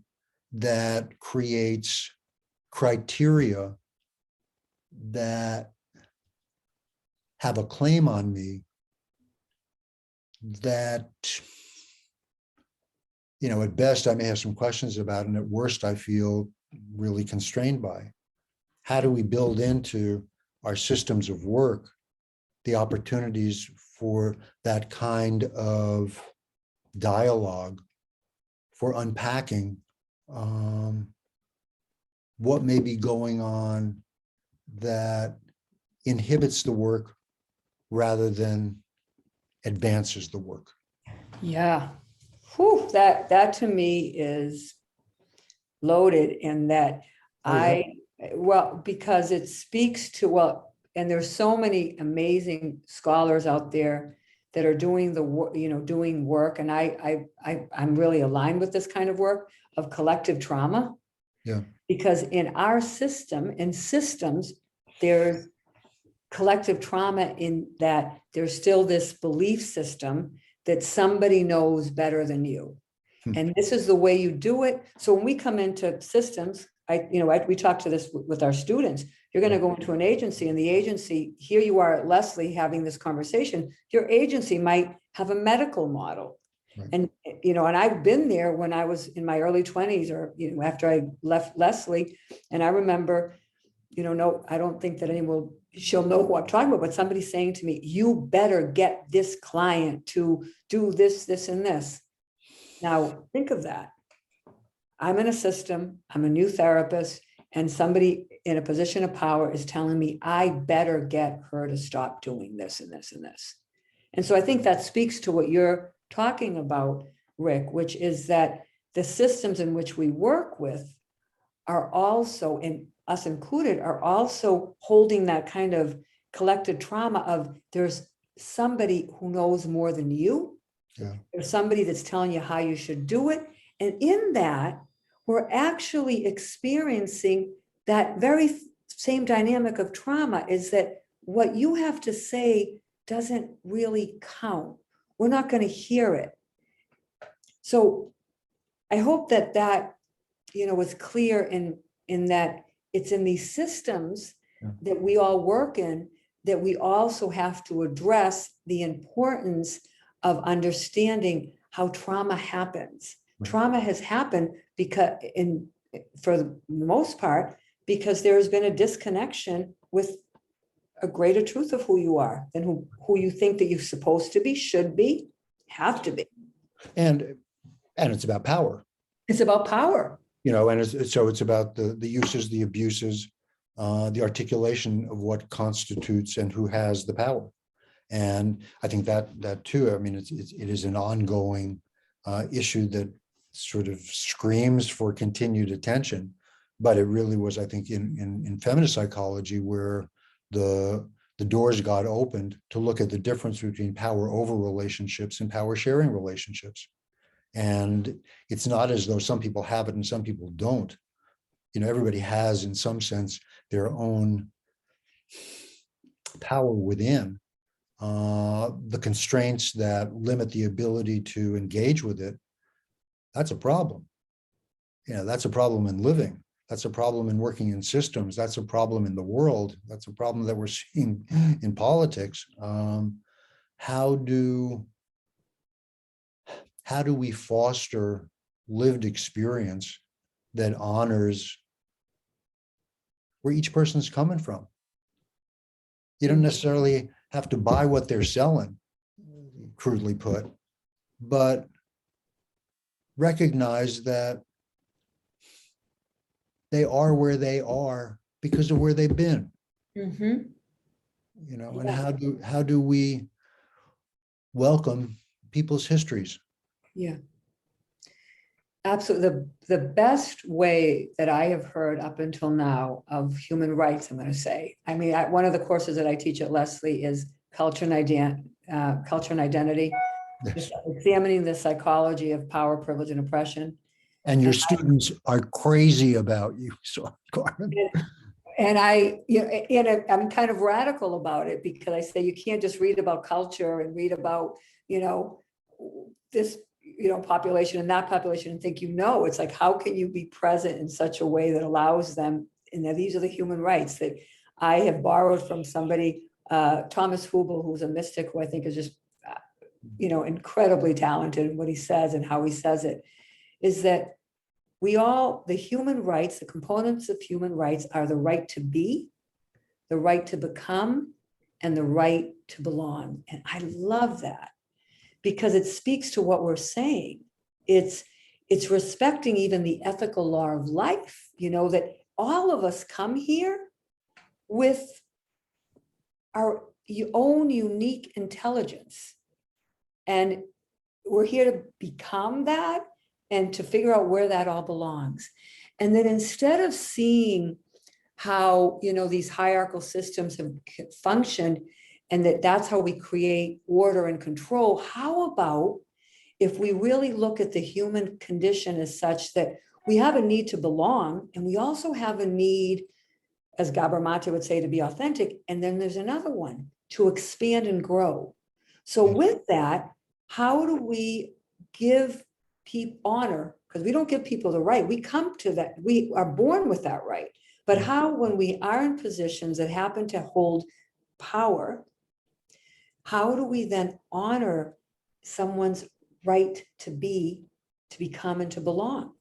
that creates criteria that have a claim on me that, at best I may have some questions about, and at worst I feel really constrained by. How do we build into our systems of work the opportunities for that kind of dialogue, for unpacking what may be going on that inhibits the work rather than advances the work? Yeah. Whew, that to me is loaded in that because it speaks to, and there's so many amazing scholars out there that are doing the work, doing work. And I'm really aligned with this kind of work of collective trauma. Yeah. Because in our system, in systems, there's collective trauma in that there's still this belief system that somebody knows better than you. And this is the way you do it. So when we come into systems, we talk to this with our students. You're going to go into an agency, and the agency, here you are at Leslie having this conversation. Your agency might have a medical model. Right. And, and I've been there when I was in my early 20s or, after I left Leslie. And I remember, no, I don't think that she'll know who I'm talking about, but somebody saying to me, you better get this client to do this, this, and this. Now, think of that. I'm in a system, I'm a new therapist, and somebody in a position of power is telling me I better get her to stop doing this and this and this. And so I think that speaks to what you're talking about, Rick, which is that the systems in which we work with are also, and us included, are also holding that kind of collected trauma of there's somebody who knows more than you. Yeah. There's somebody that's telling you how you should do it. And in that, we're actually experiencing that very same dynamic of trauma, is that what you have to say doesn't really count. We're not going to hear it. So I hope that that, was clear in that it's in these systems that we all work in, that we also have to address the importance of understanding how trauma happens. Right. Trauma has happened because for the most part, because there's been a disconnection with a greater truth of who you are than who you think that you're supposed to be, should be, have to be. And it's about power. It's about power. And so it's about the uses, the abuses, the articulation of what constitutes and who has the power. And I think that too, I mean, it is an ongoing issue that sort of screams for continued attention. But it really was, I think, in feminist psychology where the doors got opened to look at the difference between power over relationships and power sharing relationships. And it's not as though some people have it and some people don't. Everybody has, in some sense, their own power within. The constraints that limit the ability to engage with it, that's a problem. That's a problem in living. That's a problem in working in systems. That's a problem in the world. That's a problem that we're seeing in politics. How do we foster lived experience that honors where each person's coming from? You don't necessarily have to buy what they're selling, crudely put, but recognize that they are where they are because of where they've been. Mm-hmm. And how do we welcome people's histories? Yeah. Absolutely. The best way that I have heard up until now of human rights, I'm going to say, I mean, one of the courses that I teach at Lesley is culture and identity, Yes. examining the psychology of power, privilege, and oppression. And your students are crazy about you, so Carmen. And I'm kind of radical about it, because I say you can't just read about culture and read about, this, population and that population and think, it's like, how can you be present in such a way that allows them? And these are the human rights that I have borrowed from somebody, Thomas Hubel, who's a mystic, who I think is just, incredibly talented in what he says and how he says it, is that the human rights, the components of human rights are the right to be, the right to become, and the right to belong. And I love that, because it speaks to what we're saying. It's respecting even the ethical law of life, that all of us come here with our own unique intelligence. And we're here to become that and to figure out where that all belongs. And then instead of seeing how, these hierarchical systems have functioned and that's how we create order and control, how about if we really look at the human condition as such that we have a need to belong, and we also have a need, as Gabor Mate would say, to be authentic. And then there's another one, to expand and grow. So with that, how do we give people honor? Because we don't give people the right. We come to that. We are born with that right. But how, when we are in positions that happen to hold power, how do we then honor someone's right to be, to become, and to belong?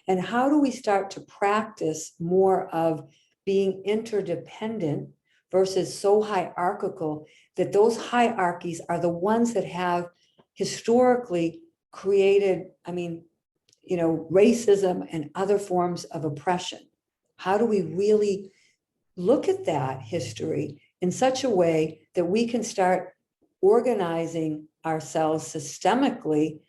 And how do we start to practice more of being interdependent versus so hierarchical that those hierarchies are the ones that have historically created, racism and other forms of oppression? How do we really look at that history in such a way that we can start organizing ourselves systemically,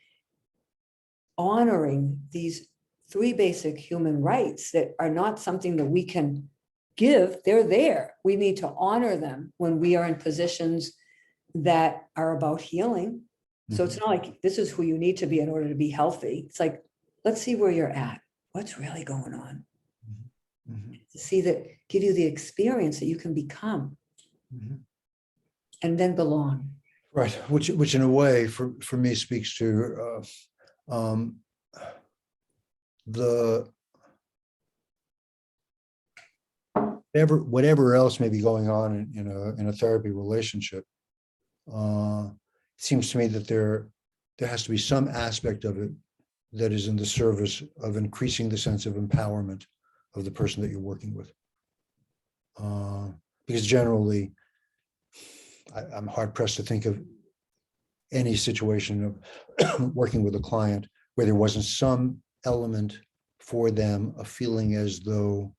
honoring these 3 basic human rights that are not something that we can give. They're there. We need to honor them when we are in positions that are about healing. So it's not like this is who you need to be in order to be healthy. It's like, let's see where you're at. What's really going on? To see that, give you the experience that you can become and then belong. Right, which in a way for me speaks to the whatever else may be going on in a therapy relationship. It seems to me that there has to be some aspect of it that is in the service of increasing the sense of empowerment of the person that you're working with. Because generally, I'm hard pressed to think of any situation of working with a client where there wasn't some element for them of feeling as though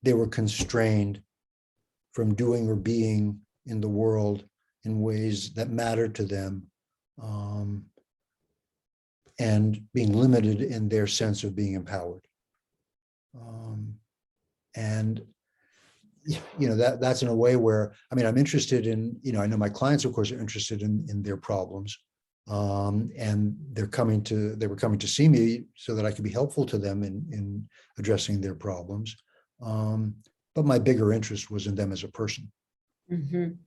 they were constrained from doing or being in the world in ways that mattered to them, and being limited in their sense of being empowered. And that's in a way where, I mean, I'm interested in, I know my clients, of course, are interested in their problems, and they were coming to see me so that I could be helpful to them in addressing their problems. But my bigger interest was in them as a person, and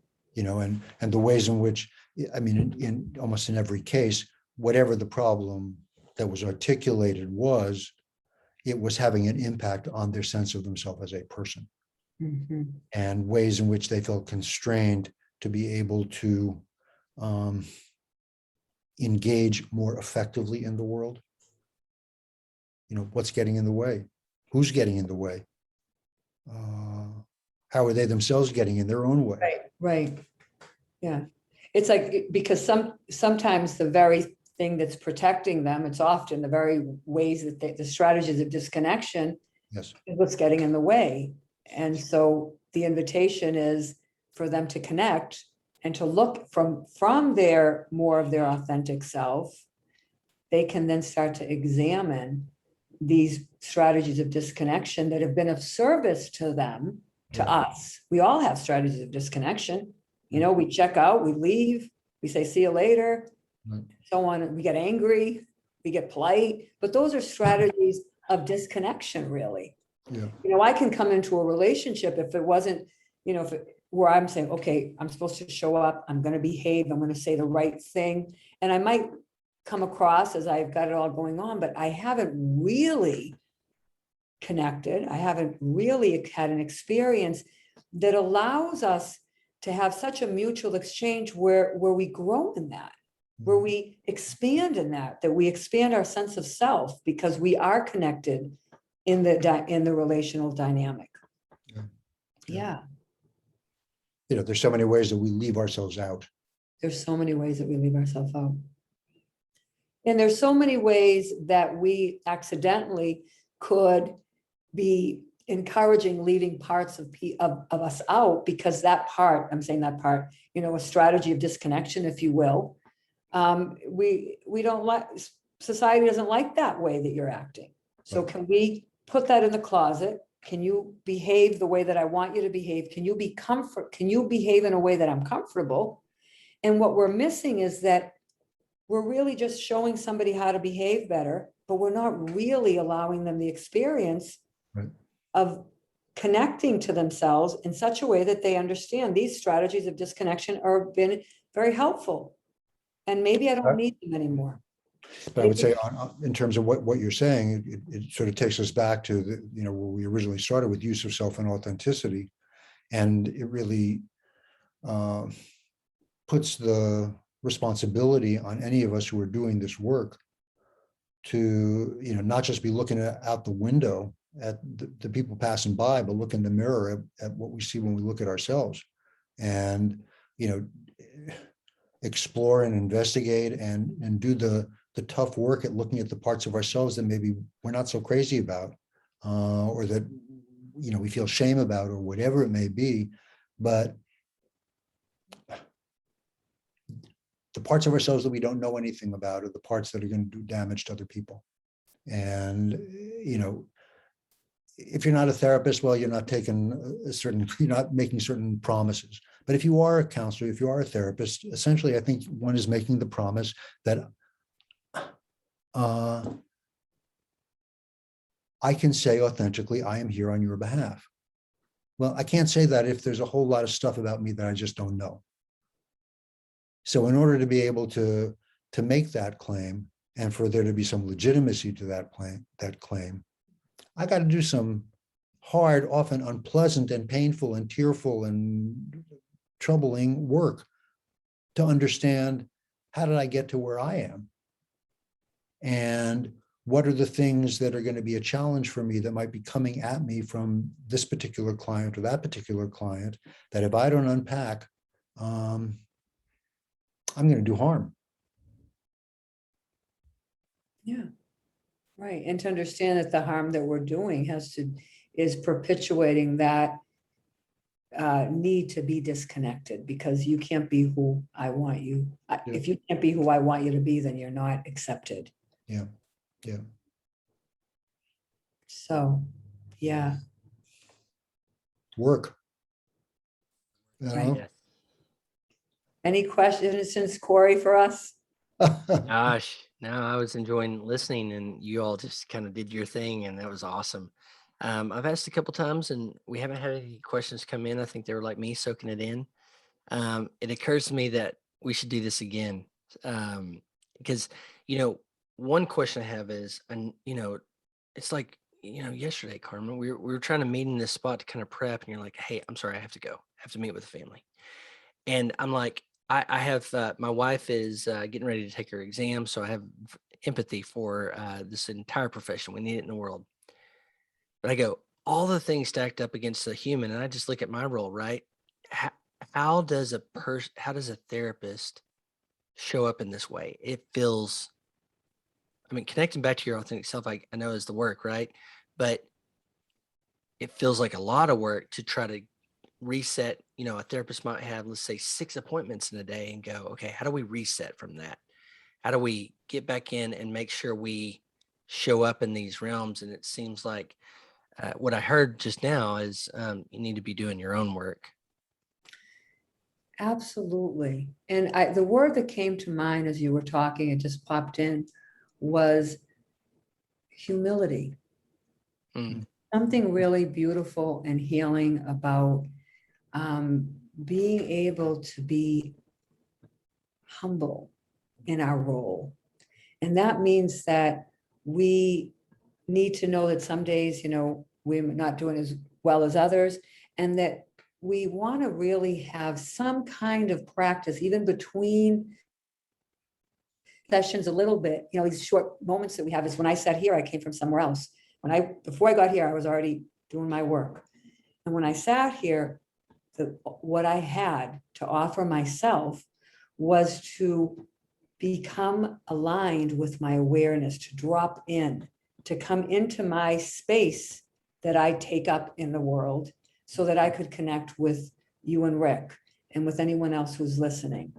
the ways in which, I mean, in almost in every case, whatever the problem that was articulated was, it was having an impact on their sense of themselves as a person. And ways in which they felt constrained to be able to engage more effectively in the world. What's getting in the way? Who's getting in the way? How are they themselves getting in their own way? Right. Yeah. It's like, because sometimes the very thing that's protecting them, it's often the very ways that the strategies of disconnection Yes. is what's getting in the way. And so the invitation is for them to connect and to look from their more of their authentic self. They can then start to examine these strategies of disconnection that have been of service to them, to us. We all have strategies of disconnection. We check out, we leave, we say, see you later, so on. We get angry, we get polite, but those are strategies of disconnection, really. Yeah. I can come into a relationship if it wasn't, where I'm saying, okay, I'm supposed to show up, I'm going to behave, I'm going to say the right thing. And I might come across as I've got it all going on, but I haven't really connected. I haven't really had an experience that allows us to have such a mutual exchange where we grow in that, where we expand in that we expand our sense of self because we are connected in the relational dynamic. Yeah. There's so many ways that we leave ourselves out. There's so many ways that we leave ourselves out. And there's so many ways that we accidentally could be encouraging leaving parts of us out, because that part, I'm saying that part, a strategy of disconnection, if you will. We don't like, society doesn't like that way that you're acting. So can we put that in the closet? Can you behave the way that I want you to behave? Can you behave in a way that I'm comfortable? And what we're missing is that we're really just showing somebody how to behave better, but we're not really allowing them the experience of connecting to themselves in such a way that they understand these strategies of disconnection are been very helpful. And maybe I don't need them anymore. But I would say in terms of what you're saying, it sort of takes us back to where we originally started with use of self and authenticity. And it really puts the responsibility on any of us who are doing this work to, not just be looking out the window at the people passing by, but look in the mirror at what we see when we look at ourselves, and, explore and investigate and do the tough work at looking at the parts of ourselves that maybe we're not so crazy about, or that, we feel shame about, or whatever it may be. But the parts of ourselves that we don't know anything about are the parts that are going to do damage to other people. And, if you're not a therapist, well, you're not you're not making certain promises. But if you are a counselor, if you are a therapist, essentially, I think one is making the promise that I can say authentically, I am here on your behalf. Well, I can't say that if there's a whole lot of stuff about me that I just don't know. So in order to be able to make that claim and for there to be some legitimacy to that claim, I got to do some hard, often unpleasant and painful and tearful and troubling work to understand, how did I get to where I am? And what are the things that are going to be a challenge for me that might be coming at me from this particular client or that particular client, that if I don't unpack, I'm going to do harm. Yeah, right. And to understand that the harm that we're doing is perpetuating that need to be disconnected, because you can't be who I want you. If you can't be who I want you to be, then you're not accepted. Yeah. Yeah. So, yeah. Work. Right. Yes. Any questions, Corey, for us? Gosh, no, I was enjoying listening, and you all just kind of did your thing, and that was awesome. I've asked a couple times, and we haven't had any questions come in. I think they were like me soaking it in. It occurs to me that we should do this again, because one question I have is, and it's like yesterday, Carmen, we were trying to meet in this spot to kind of prep, and you're like, "Hey, I'm sorry, I have to go. I have to meet with the family," and I'm like, I have my wife is getting ready to take her exam, so I have empathy for this entire profession. We need it in the world. But I go, all the things stacked up against a human, and I just look at my role, right? How, how does a therapist show up in this way? It feels, I mean, connecting back to your authentic self, I know is the work, right? But it feels like a lot of work to try to reset. A therapist might have, let's say, 6 appointments in a day and go, okay, how do we reset from that? How do we get back in and make sure we show up in these realms? And it seems like what I heard just now is you need to be doing your own work. Absolutely. And the word that came to mind as you were talking, it just popped in, was humility. Mm. Something really beautiful and healing about being able to be humble in our role. And that means that we need to know that some days, we're not doing as well as others, and that we want to really have some kind of practice, even between sessions a little bit, these short moments that we have. Is when I sat here, I came from somewhere else. Before I got here, I was already doing my work. And when I sat here, what I had to offer myself was to become aligned with my awareness, to drop in, to come into my space that I take up in the world, so that I could connect with you and Rick and with anyone else who's listening.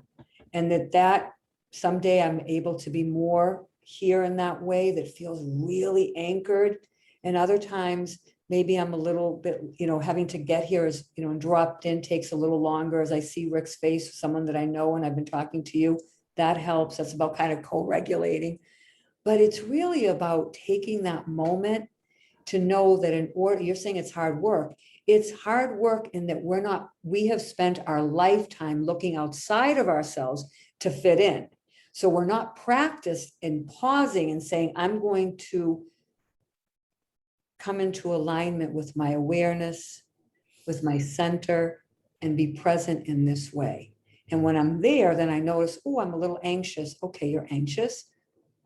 And that someday I'm able to be more here in that way that feels really anchored. And other times, maybe I'm a little bit, having to get here is, and dropped in takes a little longer as I see Rick's face, someone that I know, and I've been talking to you. That helps. That's about kind of co-regulating. But it's really about taking that moment to know that in order, you're saying it's hard work. It's hard work in that we have spent our lifetime looking outside of ourselves to fit in. So we're not practiced in pausing and saying, I'm going to come into alignment with my awareness, with my center, and be present in this way. And when I'm there, then I notice, oh, I'm a little anxious. Okay, you're anxious.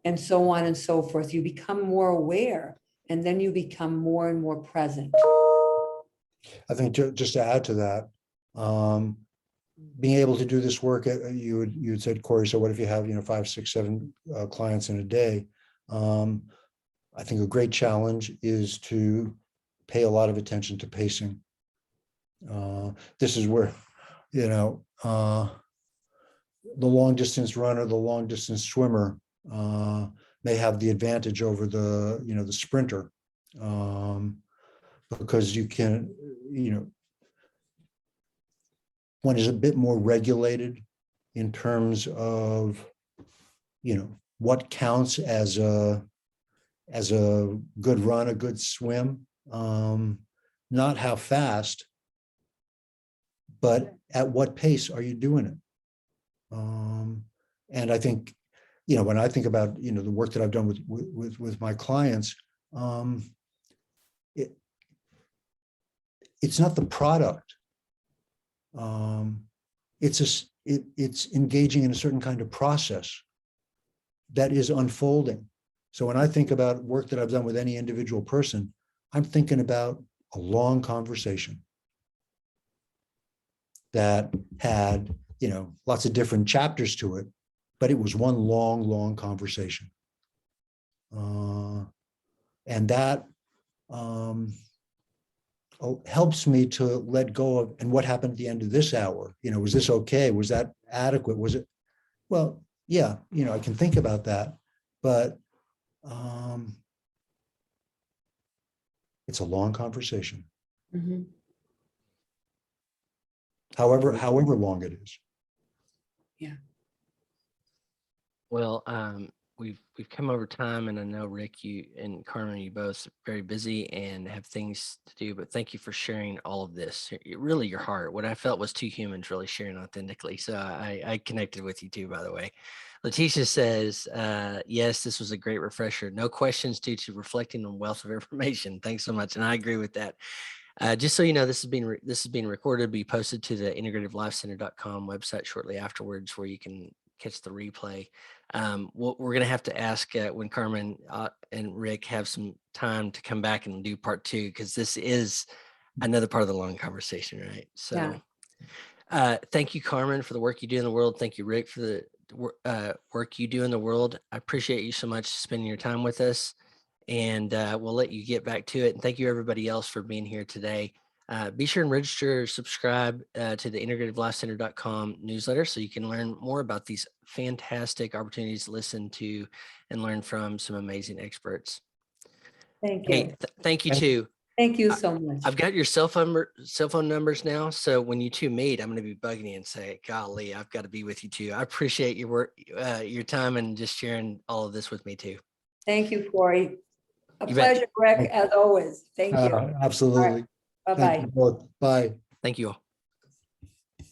And so on and so forth. You become more aware, and then you become more and more present. I think just to add to that, being able to do this work, you had said, Corey, so what if you have 5, 6, 7 clients in a day? I think a great challenge is to pay a lot of attention to pacing. This is where the long distance runner, the long distance swimmer may have the advantage over the, the sprinter, because you can, one is a bit more regulated in terms of, what counts as a good run, a good swim, not how fast, but at what pace are you doing it? And I think, when I think about, the work that I've done with my clients, it's not the product. It's engaging in a certain kind of process that is unfolding. So when I think about work that I've done with any individual person, I'm thinking about a long conversation that had, lots of different chapters to it, but it was one long, long conversation. And that helps me to let go of, and what happened at the end of this hour? Was this okay? Was that adequate? Was it? Well, yeah, I can think about that, but it's a long conversation. Mm-hmm. However long it is. Yeah. Well, we've come over time, and I know Rick, you and Carmen, you both very busy and have things to do. But thank you for sharing all of this. Really, your heart. What I felt was two humans really sharing authentically. So I connected with you too. By the way, Letitia says, yes, this was a great refresher. No questions due to reflecting on wealth of information. Thanks so much, and I agree with that. Just so you know, this is being recorded, be posted to the integrativelifecenter.com website shortly afterwards, where you can catch the replay. What we're going to have to ask when Carmen and Rick have some time to come back and do part 2, because this is another part of the long conversation, right? So thank you, Carmen, for the work you do in the world. Thank you, Rick, for the work you do in the world. I appreciate you so much spending your time with us. And we'll let you get back to it. And thank you, everybody else, for being here today. Be sure and register, subscribe to the integrativelifecenter.com newsletter so you can learn more about these fantastic opportunities to listen to and learn from some amazing experts. Thank you. Hey, thank you, too. Thank you so much. I've got your cell phone numbers now. So when you two meet, I'm going to be bugging you and say, golly, I've got to be with you, too. I appreciate your work, your time, and just sharing all of this with me, too. Thank you, Corey. A You bet. pleasure, Rick, as always. Thank you. Absolutely. Bye-bye. Thank you both. Bye. Thank you all.